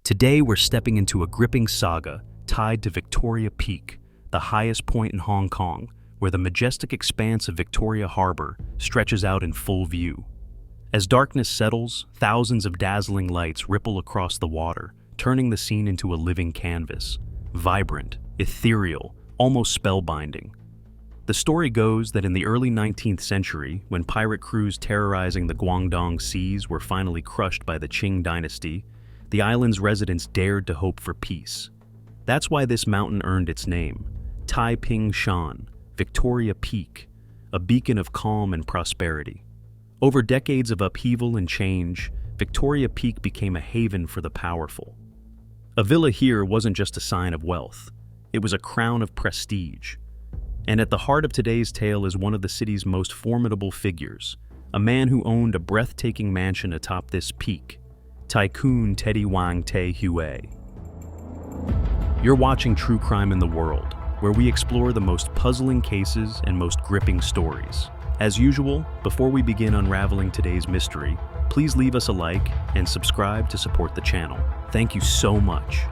Today we're stepping into a gripping saga tied to Victoria Peak, the highest point in Hong Kong, where the majestic expanse of Victoria Harbour stretches out in full view. As darkness settles, thousands of dazzling lights ripple across the water, turning the scene into a living canvas. Vibrant, ethereal, almost spellbinding. The story goes that in the early 19th century, when pirate crews terrorizing the Guangdong seas were finally crushed by the Qing dynasty, the island's residents dared to hope for peace. That's why this mountain earned its name, Tai Ping Shan, Victoria Peak, a beacon of calm and prosperity. Over decades of upheaval and change, Victoria Peak became a haven for the powerful. A villa here wasn't just a sign of wealth, it was a crown of prestige. And at the heart of today's tale is one of the city's most formidable figures, a man who owned a breathtaking mansion atop this peak, Tycoon Teddy Wang Tae Hue. You're watching True Crime in the World, where we explore the most puzzling cases and most gripping stories. As usual, before we begin unraveling today's mystery, please leave us a like and subscribe to support the channel. Thank you so much.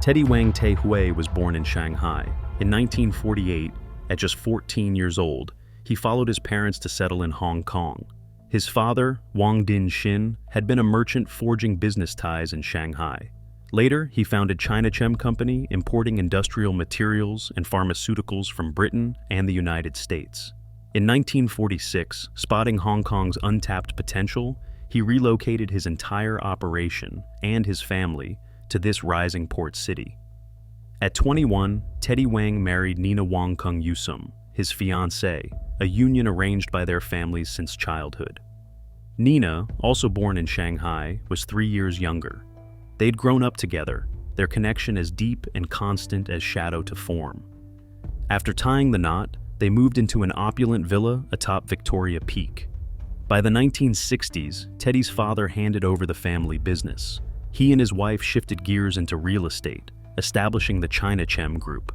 Teddy Wang Tae Hue was born in Shanghai. In 1948, at just 14 years old, he followed his parents to settle in Hong Kong. His father, Wang Din Shin, had been a merchant forging business ties in Shanghai. Later, he founded China Chem Company, importing industrial materials and pharmaceuticals from Britain and the United States. In 1946, spotting Hong Kong's untapped potential, he relocated his entire operation and his family to this rising port city. At 21, Teddy Wang married Nina Wong Kung Yusum, his fiancée, a union arranged by their families since childhood. Nina, also born in Shanghai, was 3 years younger. They'd grown up together, their connection as deep and constant as shadow to form. After tying the knot, they moved into an opulent villa atop Victoria Peak. By the 1960s, Teddy's father handed over the family business. He and his wife shifted gears into real estate, establishing the China Chem Group.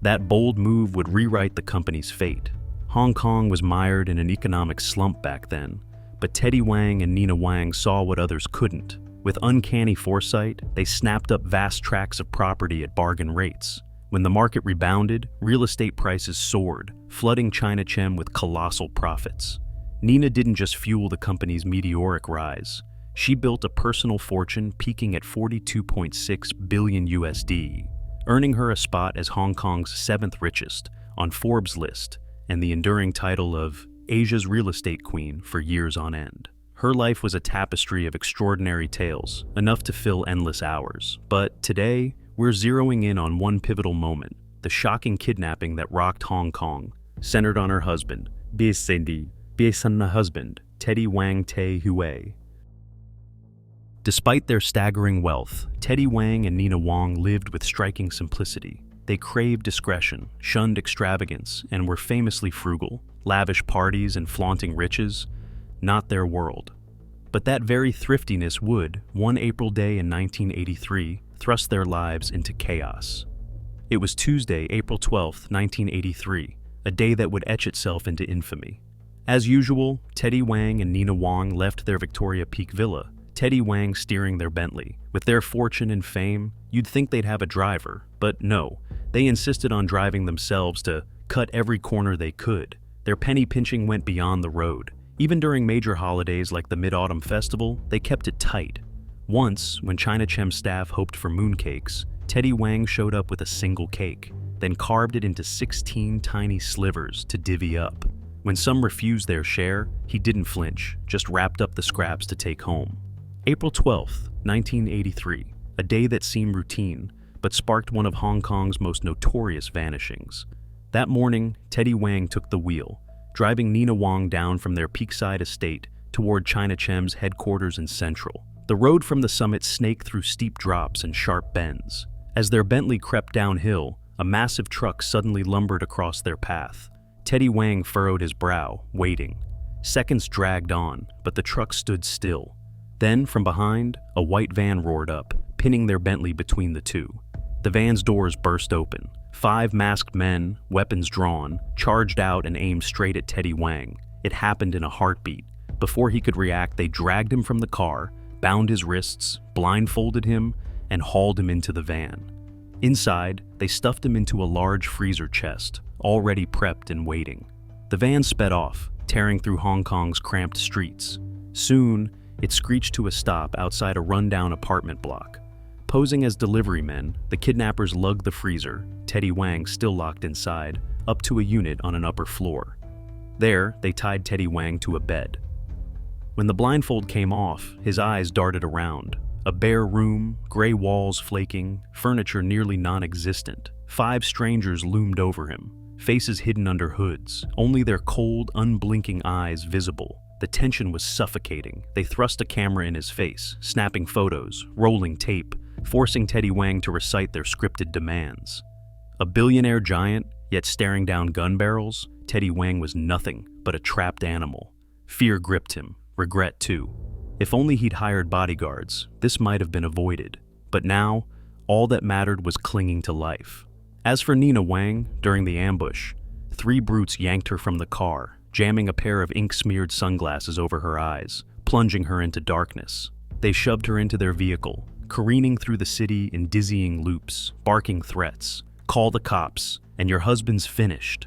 That bold move would rewrite the company's fate. Hong Kong was mired in an economic slump back then, but Teddy Wang and Nina Wang saw what others couldn't. With uncanny foresight, they snapped up vast tracts of property at bargain rates. When the market rebounded, real estate prices soared, flooding China Chem with colossal profits. Nina didn't just fuel the company's meteoric rise. She built a personal fortune peaking at 42.6 billion USD, earning her a spot as Hong Kong's 7th richest on Forbes' list and the enduring title of Asia's real estate queen for years on end. Her life was a tapestry of extraordinary tales, enough to fill endless hours. But today, we're zeroing in on one pivotal moment, the shocking kidnapping that rocked Hong Kong, centered on her husband, Teddy Wang Tae Hue. Despite their staggering wealth, Teddy Wang and Nina Wong lived with striking simplicity. They craved discretion, shunned extravagance, and were famously frugal. Lavish parties and flaunting riches, not their world. But that very thriftiness would, one April day in 1983, thrust their lives into chaos. It was Tuesday, April 12, 1983, a day that would etch itself into infamy. As usual, Teddy Wang and Nina Wong left their Victoria Peak villa, Teddy Wang steering their Bentley. With their fortune and fame, you'd think they'd have a driver, but no, they insisted on driving themselves to cut every corner they could. Their penny pinching went beyond the road. Even during major holidays like the Mid-Autumn Festival, they kept it tight. Once, when China Chem staff hoped for mooncakes, Teddy Wang showed up with a single cake, then carved it into 16 tiny slivers to divvy up. When some refused their share, he didn't flinch, just wrapped up the scraps to take home. April 12, 1983, a day that seemed routine, but sparked one of Hong Kong's most notorious vanishings. That morning, Teddy Wang took the wheel, driving Nina Wong down from their Peakside estate toward China Chem's headquarters in Central. The road from the summit snaked through steep drops and sharp bends. As their Bentley crept downhill, a massive truck suddenly lumbered across their path. Teddy Wang furrowed his brow, waiting. Seconds dragged on, but the truck stood still. Then, from behind, a white van roared up, pinning their Bentley between the two. The van's doors burst open. 5 masked men, weapons drawn, charged out and aimed straight at Teddy Wang. It happened in a heartbeat. Before he could react, they dragged him from the car, bound his wrists, blindfolded him, and hauled him into the van. Inside, they stuffed him into a large freezer chest, already prepped and waiting. The van sped off, tearing through Hong Kong's cramped streets. Soon, it screeched to a stop outside a rundown apartment block. Posing as delivery men, the kidnappers lugged the freezer, Teddy Wang still locked inside, up to a unit on an upper floor. There, they tied Teddy Wang to a bed. When the blindfold came off, his eyes darted around. A bare room, gray walls flaking, furniture nearly non-existent. 5 strangers loomed over him, faces hidden under hoods, only their cold, unblinking eyes visible. The tension was suffocating. They thrust a camera in his face, snapping photos, rolling tape, forcing Teddy Wang to recite their scripted demands. A billionaire giant, yet staring down gun barrels, Teddy Wang was nothing but a trapped animal. Fear gripped him, regret too. If only he'd hired bodyguards, this might have been avoided. But now, all that mattered was clinging to life. As for Nina Wang, during the ambush, 3 brutes yanked her from the car, jamming a pair of ink-smeared sunglasses over her eyes, plunging her into darkness. They shoved her into their vehicle, careening through the city in dizzying loops, barking threats. Call the cops, and your husband's finished.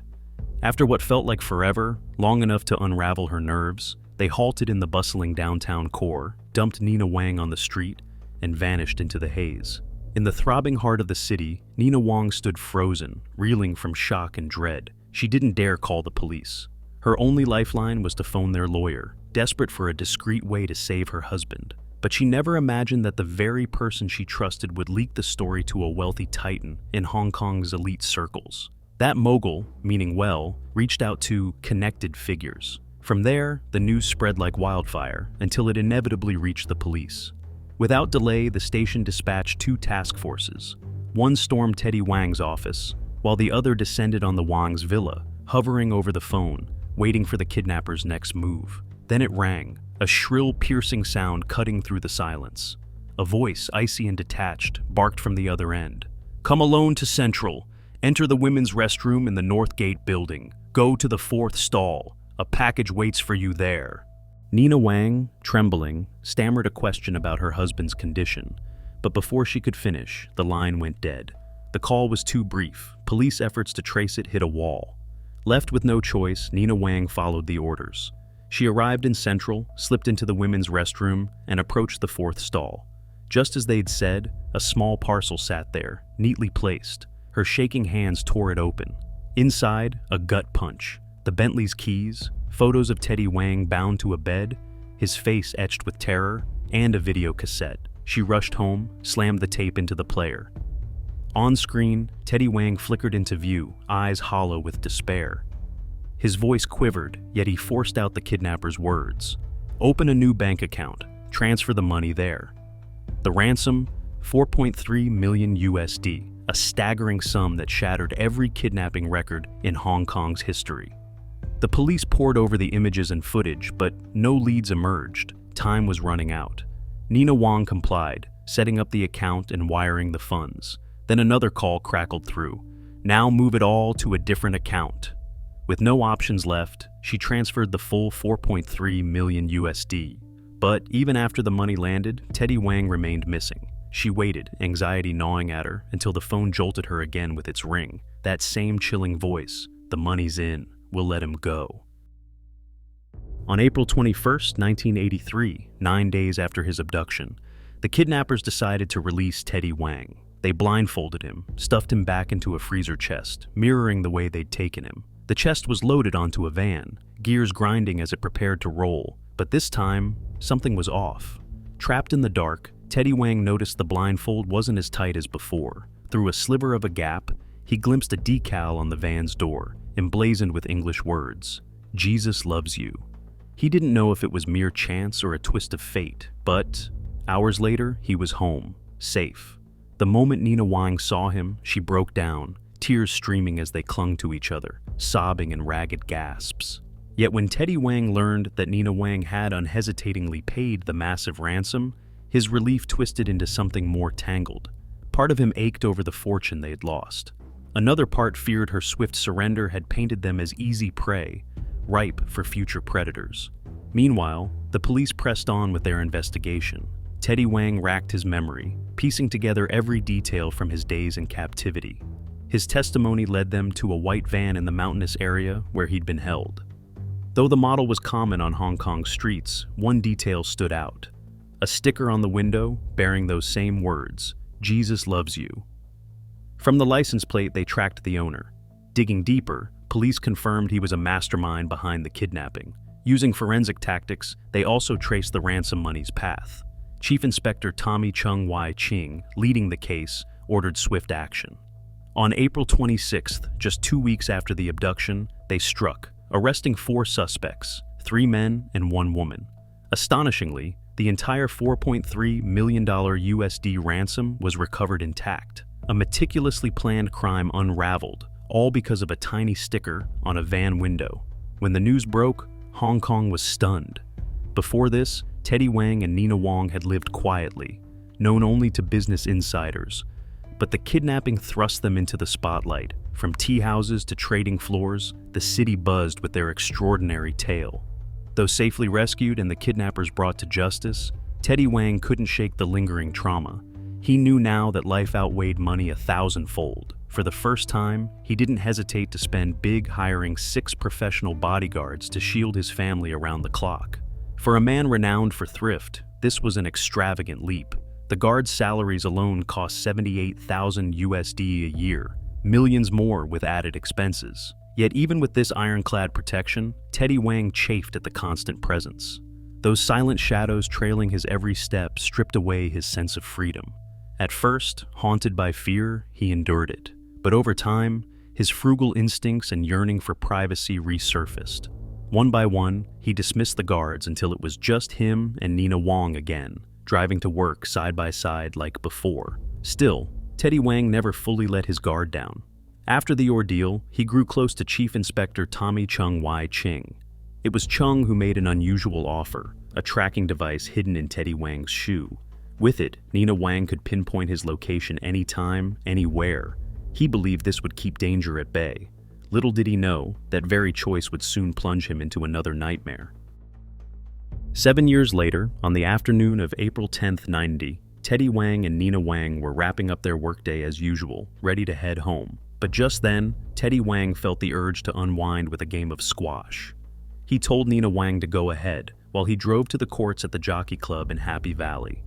After what felt like forever, long enough to unravel her nerves, they halted in the bustling downtown core, dumped Nina Wang on the street, and vanished into the haze. In the throbbing heart of the city, Nina Wang stood frozen, reeling from shock and dread. She didn't dare call the police. Her only lifeline was to phone their lawyer, desperate for a discreet way to save her husband. But she never imagined that the very person she trusted would leak the story to a wealthy titan in Hong Kong's elite circles. That mogul, meaning well, reached out to connected figures. From there, the news spread like wildfire until it inevitably reached the police. Without delay, the station dispatched 2 task forces. One stormed Teddy Wang's office, while the other descended on the Wang's villa, hovering over the phone, waiting for the kidnapper's next move. Then it rang, a shrill, piercing sound cutting through the silence. A voice, icy and detached, barked from the other end. "Come alone to Central. Enter the women's restroom in the North Gate building. Go to the 4th stall. A package waits for you there." Nina Wang, trembling, stammered a question about her husband's condition, but before she could finish, the line went dead. The call was too brief. Police efforts to trace it hit a wall. Left with no choice, Nina Wang followed the orders. She arrived in Central, slipped into the women's restroom, and approached the 4th stall. Just as they'd said, a small parcel sat there, neatly placed. Her shaking hands tore it open. Inside, a gut punch. The Bentley's keys, photos of Teddy Wang bound to a bed, his face etched with terror, and a video cassette. She rushed home, slammed the tape into the player. On screen, Teddy Wang flickered into view, eyes hollow with despair. His voice quivered, yet he forced out the kidnapper's words. "Open a new bank account. Transfer the money there." The ransom, 4.3 million USD, a staggering sum that shattered every kidnapping record in Hong Kong's history. The police pored over the images and footage, but no leads emerged. Time was running out. Nina Wang complied, setting up the account and wiring the funds. Then another call crackled through. "Now move it all to a different account." With no options left, she transferred the full 4.3 million USD. But even after the money landed, Teddy Wang remained missing. She waited, anxiety gnawing at her, until the phone jolted her again with its ring. That same chilling voice, "The money's in. We'll let him go." On April 21st, 1983, 9 days after his abduction, the kidnappers decided to release Teddy Wang. They blindfolded him, stuffed him back into a freezer chest, mirroring the way they'd taken him. The chest was loaded onto a van, gears grinding as it prepared to roll. But this time, something was off. Trapped in the dark, Teddy Wang noticed the blindfold wasn't as tight as before. Through a sliver of a gap, he glimpsed a decal on the van's door, emblazoned with English words, "Jesus loves you." He didn't know if it was mere chance or a twist of fate, but hours later, he was home, safe. The moment Nina Wang saw him, she broke down, tears streaming as they clung to each other, sobbing in ragged gasps. Yet when Teddy Wang learned that Nina Wang had unhesitatingly paid the massive ransom, his relief twisted into something more tangled. Part of him ached over the fortune they had lost. Another part feared her swift surrender had painted them as easy prey, ripe for future predators. Meanwhile, the police pressed on with their investigation. Teddy Wang racked his memory, piecing together every detail from his days in captivity. His testimony led them to a white van in the mountainous area where he'd been held. Though the model was common on Hong Kong's streets, one detail stood out. A sticker on the window bearing those same words, "Jesus loves you." From the license plate, they tracked the owner. Digging deeper, police confirmed he was a mastermind behind the kidnapping. Using forensic tactics, they also traced the ransom money's path. Chief Inspector Tommy Chung Wai Ching, leading the case, ordered swift action. On April 26th, just 2 weeks after the abduction, they struck, arresting 4 suspects, 3 men and 1 woman. Astonishingly, the entire $4.3 million USD ransom was recovered intact. A meticulously planned crime unraveled, all because of a tiny sticker on a van window. When the news broke, Hong Kong was stunned. Before this, Teddy Wang and Nina Wang had lived quietly, known only to business insiders. But the kidnapping thrust them into the spotlight. From tea houses to trading floors, the city buzzed with their extraordinary tale. Though safely rescued and the kidnappers brought to justice, Teddy Wang couldn't shake the lingering trauma. He knew now that life outweighed money 1,000-fold. For the first time, he didn't hesitate to spend big, hiring 6 professional bodyguards to shield his family around the clock. For a man renowned for thrift, this was an extravagant leap. The guards' salaries alone cost $78,000 USD a year, millions more with added expenses. Yet even with this ironclad protection, Teddy Wang chafed at the constant presence. Those silent shadows trailing his every step stripped away his sense of freedom. At first, haunted by fear, he endured it. But over time, his frugal instincts and yearning for privacy resurfaced. One by one, he dismissed the guards until it was just him and Nina Wang again, driving to work side by side like before. Still, Teddy Wang never fully let his guard down. After the ordeal, he grew close to Chief Inspector Tommy Chung Wai Ching. It was Chung who made an unusual offer, a tracking device hidden in Teddy Wang's shoe. With it, Nina Wang could pinpoint his location anytime, anywhere. He believed this would keep danger at bay. Little did he know, that very choice would soon plunge him into another nightmare. 7 years later, on the afternoon of April 10th, 90, Teddy Wang and Nina Wang were wrapping up their workday as usual, ready to head home. But just then, Teddy Wang felt the urge to unwind with a game of squash. He told Nina Wang to go ahead, while he drove to the courts at the Jockey Club in Happy Valley.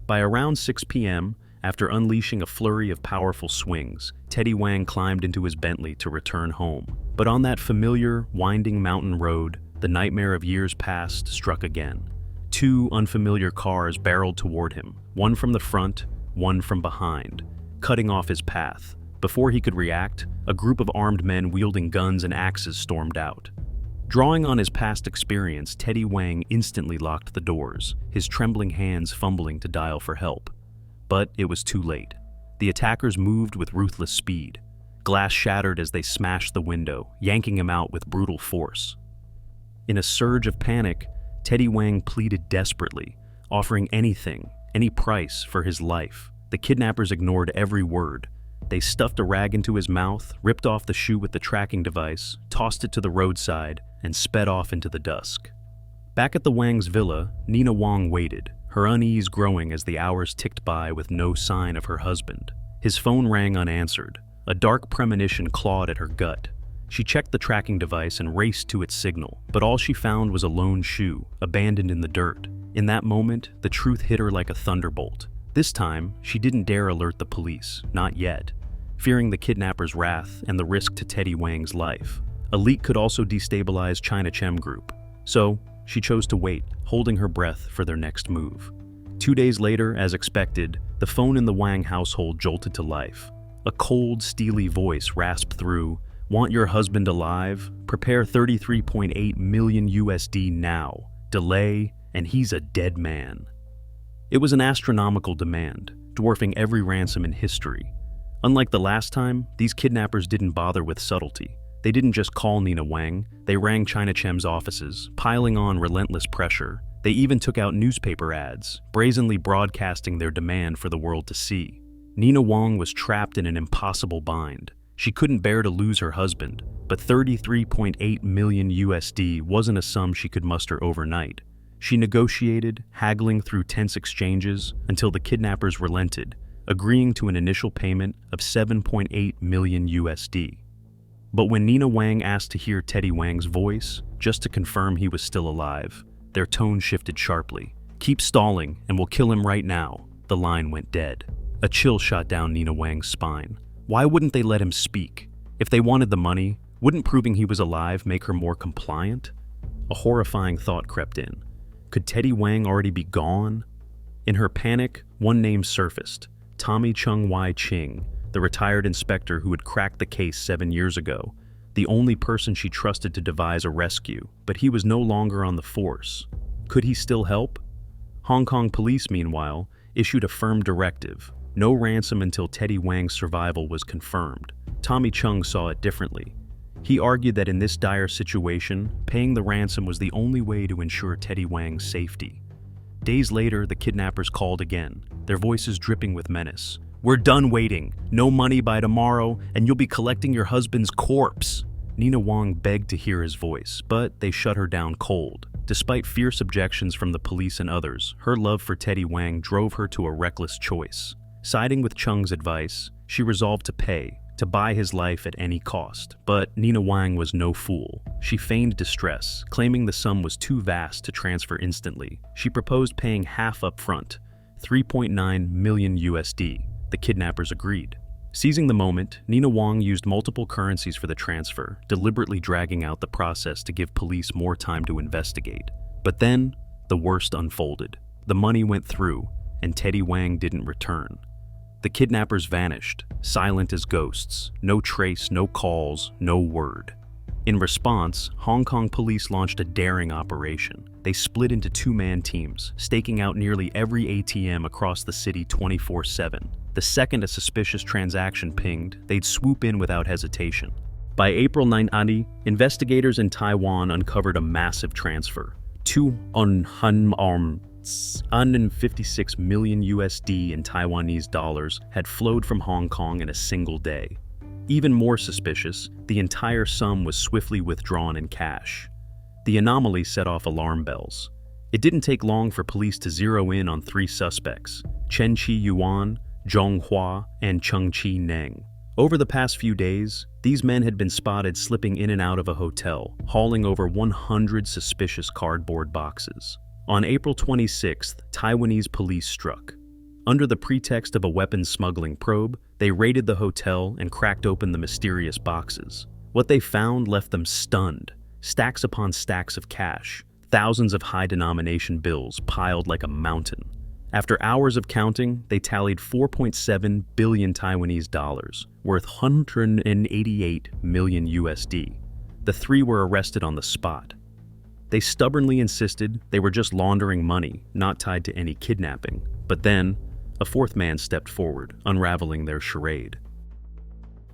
By around 6 p.m., after unleashing a flurry of powerful swings, Teddy Wang climbed into his Bentley to return home. But on that familiar, winding mountain road, the nightmare of years past struck again. 2 unfamiliar cars barreled toward him, one from the front, one from behind, cutting off his path. Before he could react, a group of armed men wielding guns and axes stormed out. Drawing on his past experience, Teddy Wang instantly locked the doors, his trembling hands fumbling to dial for help. But it was too late. The attackers moved with ruthless speed. Glass shattered as they smashed the window, yanking him out with brutal force. In a surge of panic, Teddy Wang pleaded desperately, offering anything, any price for his life. The kidnappers ignored every word. They stuffed a rag into his mouth, ripped off the shoe with the tracking device, tossed it to the roadside, and sped off into the dusk. Back at the Wang's villa, Nina Wang waited, her unease growing as the hours ticked by with no sign of her husband. His phone rang unanswered. A dark premonition clawed at her gut. She checked the tracking device and raced to its signal, but all she found was a lone shoe, abandoned in the dirt. In that moment, the truth hit her like a thunderbolt. This time, she didn't dare alert the police, not yet, fearing the kidnappers' wrath and the risk to Teddy Wang's life. A leak could also destabilize China Chem Group. So, she chose to wait, holding her breath for their next move. 2 days later, as expected, the phone in the Wang household jolted to life. A cold, steely voice rasped through, "Want your husband alive? Prepare 33.8 million USD now. Delay, and he's a dead man." It was an astronomical demand, dwarfing every ransom in history. Unlike the last time, these kidnappers didn't bother with subtlety. They didn't just call Nina Wang, they rang China Chem's offices, piling on relentless pressure. They even took out newspaper ads, brazenly broadcasting their demand for the world to see. Nina Wang was trapped in an impossible bind. She couldn't bear to lose her husband, but 33.8 million USD wasn't a sum she could muster overnight. She negotiated, haggling through tense exchanges until the kidnappers relented, agreeing to an initial payment of 7.8 million USD. But when Nina Wang asked to hear Teddy Wang's voice, just to confirm he was still alive, their tone shifted sharply. "Keep stalling and we'll kill him right now." The line went dead. A chill shot down Nina Wang's spine. Why wouldn't they let him speak? If they wanted the money, wouldn't proving he was alive make her more compliant? A horrifying thought crept in. Could Teddy Wang already be gone? In her panic, one name surfaced: Tommy Chung Wai Ching, the retired inspector who had cracked the case 7 years ago, the only person she trusted to devise a rescue, but he was no longer on the force. Could he still help? Hong Kong police, meanwhile, issued a firm directive: no ransom until Teddy Wang's survival was confirmed. Tommy Chung saw it differently. He argued that in this dire situation, paying the ransom was the only way to ensure Teddy Wang's safety. Days later, the kidnappers called again, their voices dripping with menace. "We're done waiting. No money by tomorrow, and you'll be collecting your husband's corpse." Nina Wang begged to hear his voice, but they shut her down cold. Despite fierce objections from the police and others, her love for Teddy Wang drove her to a reckless choice. Siding with Chung's advice, she resolved to buy his life at any cost. But Nina Wang was no fool. She feigned distress, claiming the sum was too vast to transfer instantly. She proposed paying half up front, 3.9 million USD. The kidnappers agreed. Seizing the moment, Nina Wang used multiple currencies for the transfer, deliberately dragging out the process to give police more time to investigate. But then, the worst unfolded. The money went through, and Teddy Wang didn't return. The kidnappers vanished, silent as ghosts. No trace, no calls, no word. In response, Hong Kong police launched a daring operation. They split into two-man teams, staking out nearly every ATM across the city 24/7. The second a suspicious transaction pinged, they'd swoop in without hesitation. By April 9, investigators in Taiwan uncovered a massive transfer. 256 million USD in Taiwanese dollars had flowed from Hong Kong in a single day. Even more suspicious, the entire sum was swiftly withdrawn in cash. The anomaly set off alarm bells. It didn't take long for police to zero in on 3 suspects: Chen Chi Yuan, Zhong Hua, and Chung Chi Neng. Over the past few days, these men had been spotted slipping in and out of a hotel, hauling over 100 suspicious cardboard boxes. On April 26th, Taiwanese police struck. Under the pretext of a weapons smuggling probe, they raided the hotel and cracked open the mysterious boxes. What they found left them stunned. Stacks upon stacks of cash, thousands of high-denomination bills piled like a mountain. After hours of counting, they tallied 4.7 billion Taiwanese dollars, worth 188 million USD. The 3 were arrested on the spot. They stubbornly insisted they were just laundering money, not tied to any kidnapping. But then, a 4th man stepped forward, unraveling their charade.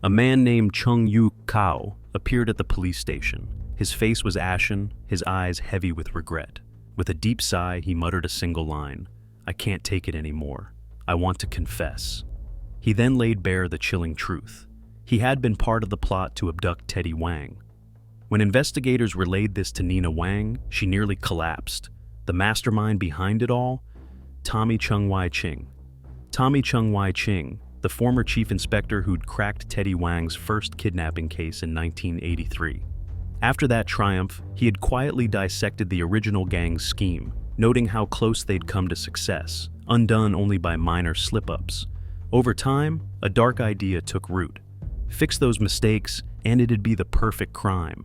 A man named Chung Yu Kao appeared at the police station. His face was ashen, his eyes heavy with regret. With a deep sigh, he muttered a single line: "I can't take it anymore. I want to confess." He then laid bare the chilling truth. He had been part of the plot to abduct Teddy Wang. When investigators relayed this to Nina Wang, she nearly collapsed. The mastermind behind it all? Tommy Chung Wai Ching. Tommy Chung Wai Ching, the former chief inspector who'd cracked Teddy Wang's first kidnapping case in 1983. After that triumph, he had quietly dissected the original gang's scheme, noting how close they'd come to success, undone only by minor slip-ups. Over time, a dark idea took root. Fix those mistakes, and it'd be the perfect crime.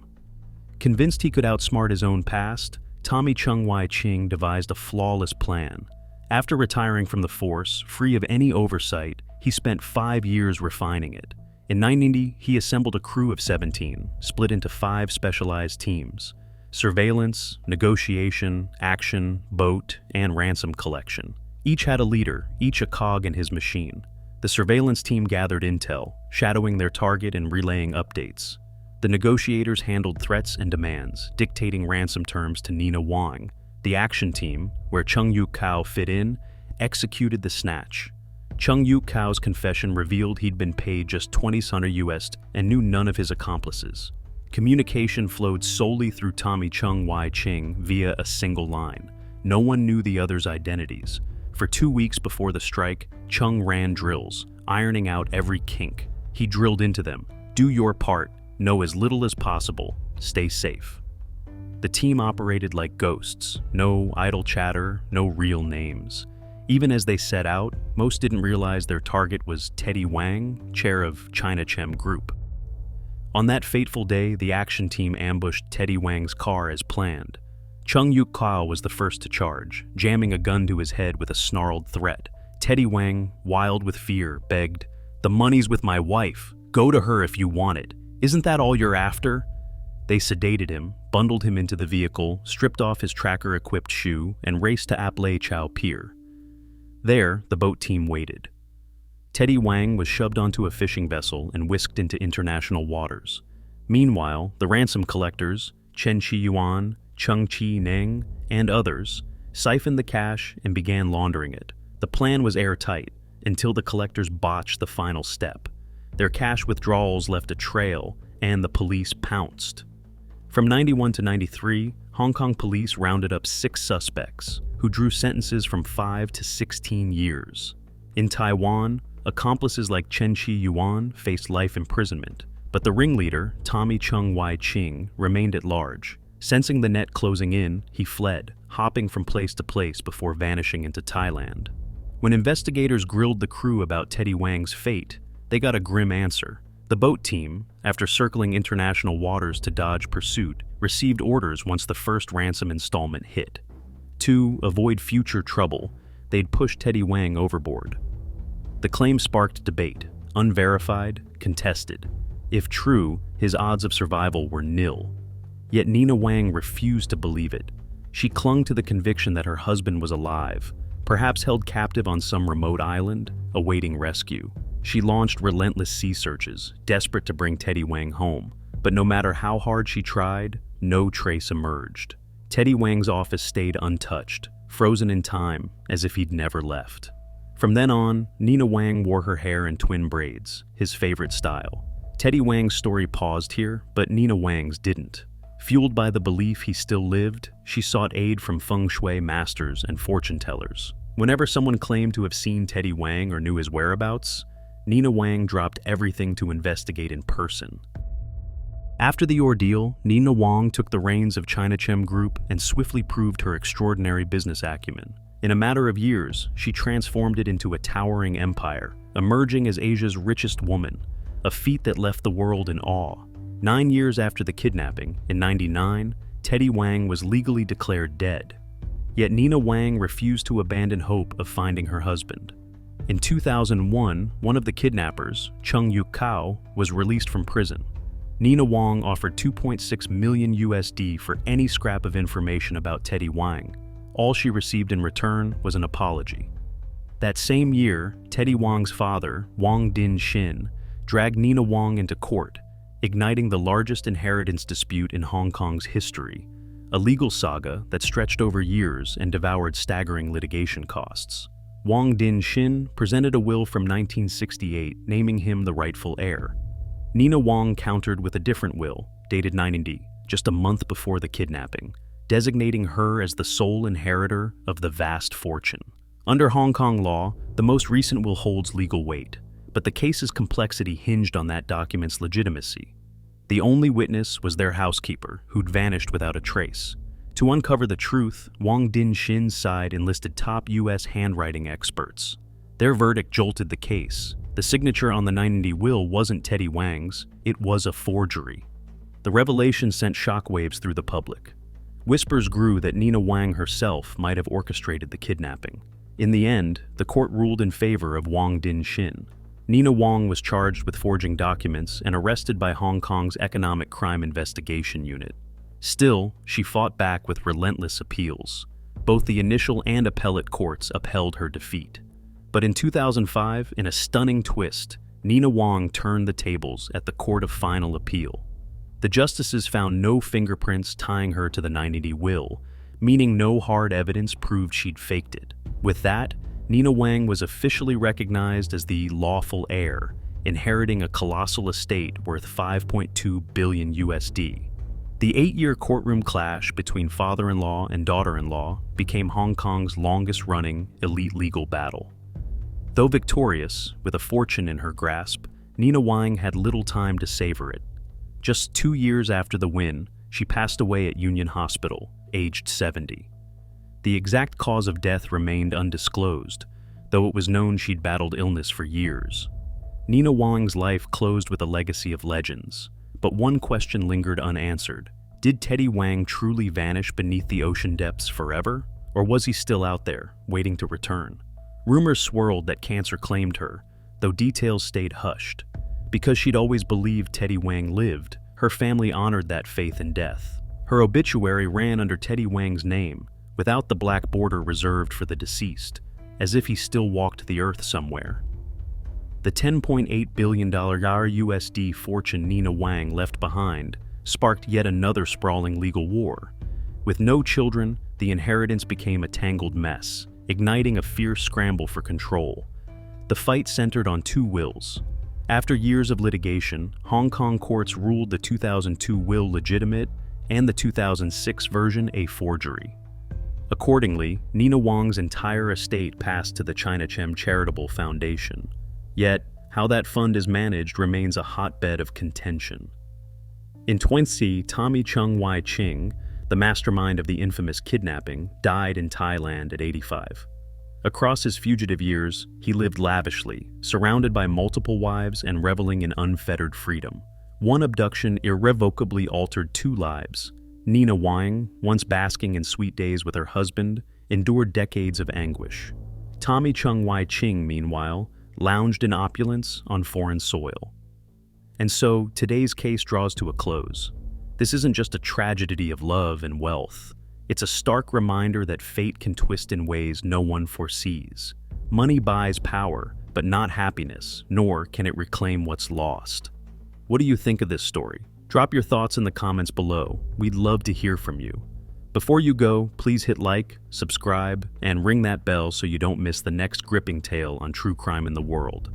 Convinced he could outsmart his own past, Tommy Chung Wai Ching devised a flawless plan. After retiring from the force, free of any oversight, he spent 5 years refining it. In 1990, he assembled a crew of 17, split into 5 specialized teams: surveillance, negotiation, action, boat, and ransom collection. Each had a leader, each a cog in his machine. The surveillance team gathered intel, shadowing their target and relaying updates. The negotiators handled threats and demands, dictating ransom terms to Nina Wang. The action team, where Chung Yu Kao fit in, executed the snatch. Chung Yu Kao's confession revealed he'd been paid just 20 US and knew none of his accomplices. Communication flowed solely through Tommy Chung Wai Ching via a single line: No one knew the others' identities. For 2 weeks before the strike, Chung ran drills, ironing out every kink. He drilled into them. Do your part, know as little as possible, stay safe. The team operated like ghosts, no idle chatter, no real names. Even as they set out, most didn't realize their target was Teddy Wang, chair of Chinachem Group. On that fateful day, the action team ambushed Teddy Wang's car as planned. Chung Yuk-kao was the first to charge, jamming a gun to his head with a snarled threat. Teddy Wang, wild with fear, begged, "The money's with my wife. Go to her if you want it. Isn't that all you're after?" They sedated him, bundled him into the vehicle, stripped off his tracker-equipped shoe, and raced to Aplei Chao Pier. There, the boat team waited. Teddy Wang was shoved onto a fishing vessel and whisked into international waters. Meanwhile, the ransom collectors, Chen Chi-yuan, Chung Chi-neng, and others, siphoned the cash and began laundering it. The plan was airtight, until the collectors botched the final step. Their cash withdrawals left a trail, and the police pounced. From 91 to 93, Hong Kong police rounded up 6 suspects, who drew sentences from 5 to 16 years. In Taiwan, accomplices like Chen Chi-yuan faced life imprisonment, but the ringleader, Tommy Chung Wai-ching, remained at large. Sensing the net closing in, he fled, hopping from place to place before vanishing into Thailand. When investigators grilled the crew about Teddy Wang's fate, they got a grim answer. The boat team, after circling international waters to dodge pursuit, received orders once the first ransom installment hit. To avoid future trouble, they'd push Teddy Wang overboard. The claim sparked debate, unverified, contested. If true, his odds of survival were nil. Yet Nina Wang refused to believe it. She clung to the conviction that her husband was alive, perhaps held captive on some remote island, awaiting rescue. She launched relentless sea searches, desperate to bring Teddy Wang home. But no matter how hard she tried, no trace emerged. Teddy Wang's office stayed untouched, frozen in time, as if he'd never left. From then on, Nina Wang wore her hair in twin braids, his favorite style. Teddy Wang's story paused here, but Nina Wang's didn't. Fueled by the belief he still lived, she sought aid from feng shui masters and fortune tellers. Whenever someone claimed to have seen Teddy Wang or knew his whereabouts, Nina Wang dropped everything to investigate in person. After the ordeal, Nina Wang took the reins of Chinachem Group and swiftly proved her extraordinary business acumen. In a matter of years, she transformed it into a towering empire, emerging as Asia's richest woman, a feat that left the world in awe. 9 years after the kidnapping, in '99, Teddy Wang was legally declared dead. Yet Nina Wang refused to abandon hope of finding her husband. In 2001, one of the kidnappers, Chung Yuk-kao, was released from prison. Nina Wang offered $2.6 million USD for any scrap of information about Teddy Wang. All she received in return was an apology. That same year, Teddy Wang's father, Wang Din-shin, dragged Nina Wang into court, igniting the largest inheritance dispute in Hong Kong's history, a legal saga that stretched over years and devoured staggering litigation costs. Wang Din-shin presented a will from 1968 naming him the rightful heir. Nina Wang countered with a different will, dated 90, just a month before the kidnapping, designating her as the sole inheritor of the vast fortune. Under Hong Kong law, the most recent will holds legal weight, but the case's complexity hinged on that document's legitimacy. The only witness was their housekeeper, who'd vanished without a trace. To uncover the truth, Wang Din-shin's side enlisted top U.S. handwriting experts. Their verdict jolted the case. The signature on the 90 will wasn't Teddy Wang's, it was a forgery. The revelation sent shockwaves through the public. Whispers grew that Nina Wang herself might have orchestrated the kidnapping. In the end, the court ruled in favor of Wang Din-shin. Nina Wang was charged with forging documents and arrested by Hong Kong's Economic Crime Investigation Unit. Still, she fought back with relentless appeals. Both the initial and appellate courts upheld her defeat. But in 2005, in a stunning twist, Nina Wang turned the tables at the Court of Final Appeal. The justices found no fingerprints tying her to the 90 will, meaning no hard evidence proved she'd faked it. With that, Nina Wang was officially recognized as the lawful heir, inheriting a colossal estate worth $5.2 billion USD. The 8-year courtroom clash between father-in-law and daughter-in-law became Hong Kong's longest-running elite legal battle. Though victorious, with a fortune in her grasp, Nina Wang had little time to savor it. Just 2 years after the win, she passed away at Union Hospital, aged 70. The exact cause of death remained undisclosed, though it was known she'd battled illness for years. Nina Wang's life closed with a legacy of legends, but one question lingered unanswered. Did Teddy Wang truly vanish beneath the ocean depths forever? Or was he still out there, waiting to return? Rumors swirled that cancer claimed her, though details stayed hushed. Because she'd always believed Teddy Wang lived, her family honored that faith in death. Her obituary ran under Teddy Wang's name, without the black border reserved for the deceased, as if he still walked the earth somewhere. The $10.8 billion USD fortune Nina Wang left behind sparked yet another sprawling legal war. With no children, the inheritance became a tangled mess, igniting a fierce scramble for control. The fight centered on two wills. After years of litigation, Hong Kong courts ruled the 2002 will legitimate and the 2006 version a forgery. Accordingly, Nina Wang's entire estate passed to the Chinachem Charitable Foundation. Yet, how that fund is managed remains a hotbed of contention. In 2020, Tommy Chung Wai Ching, the mastermind of the infamous kidnapping, died in Thailand at 85. Across his fugitive years, he lived lavishly, surrounded by multiple wives and reveling in unfettered freedom. One abduction irrevocably altered 2 lives. Nina Wang, once basking in sweet days with her husband, endured decades of anguish. Tommy Chung Wai Ching, meanwhile, lounged in opulence on foreign soil. And so, today's case draws to a close. This isn't just a tragedy of love and wealth. It's a stark reminder that fate can twist in ways no one foresees. Money buys power, but not happiness, nor can it reclaim what's lost. What do you think of this story? Drop your thoughts in the comments below. We'd love to hear from you. Before you go, please hit like, subscribe, and ring that bell so you don't miss the next gripping tale on true crime in the world.